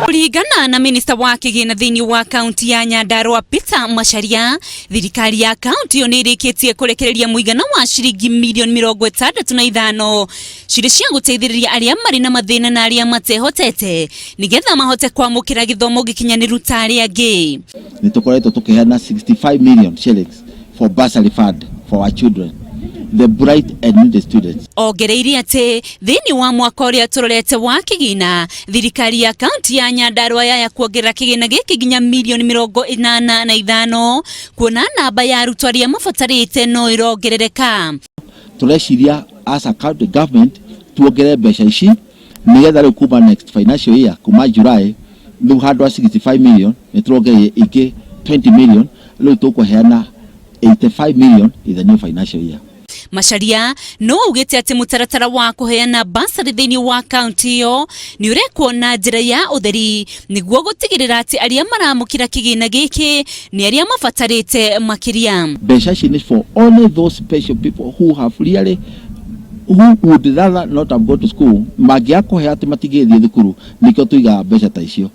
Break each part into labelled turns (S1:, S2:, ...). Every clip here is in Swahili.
S1: Kuringana na minista wa kigina thiini wa kaunti ya Nyandarua Peter Macharia, thirikari ya kaunti yo ni irikitie kurekereria muigana wa shillingi milioni 65 ciri cia guteithiriria aria mari na mathina na aria matehotete nigetha mahote kwamukira githomo gikinyaniru ta aria angi.
S2: Nitukoretwo tukiheana 65 million shillings for bursary fund for our children, the bright and needy students.
S1: Ongereire ati thiini wa mwaka uria turorete wa kigina, thirikari ya kaunti ya Nyandarua ya kuongerera kigina giki nginya milioni 85 kuona namba ya arutwo aria mabatarite no irongerereka.
S2: Tureciria as a county government tuongerere mbeca ici nigetha riu kuma next financial year kuma July riu handwa 65 million niturongerere ingi 20 million riu tukuheana 85 million in the new financial year.
S1: Macharia no ugite ati mutaratara wa kuheana bursary thiini wa kaunti yo ni urekwo na njira ya utheri niguo gutigirira ati aria maramukira kigina giki ni aria mabatarite makiria.
S2: Mbeca ici is for only those special people who have really who would rather not have gone to school magia kuhe ati matigithie thukuru nikio tuiga mbeca ta icio.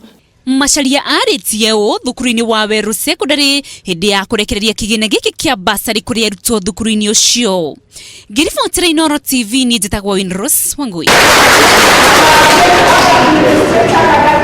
S1: Macharia aritie o thukuru-ini wa Weru secondary hindi ya kurekereria kigina giki kia bursary kuri arutwo thukuru-ini ucio. Ngiribotera Inooro TV ni njitagwo Winrose Wangui.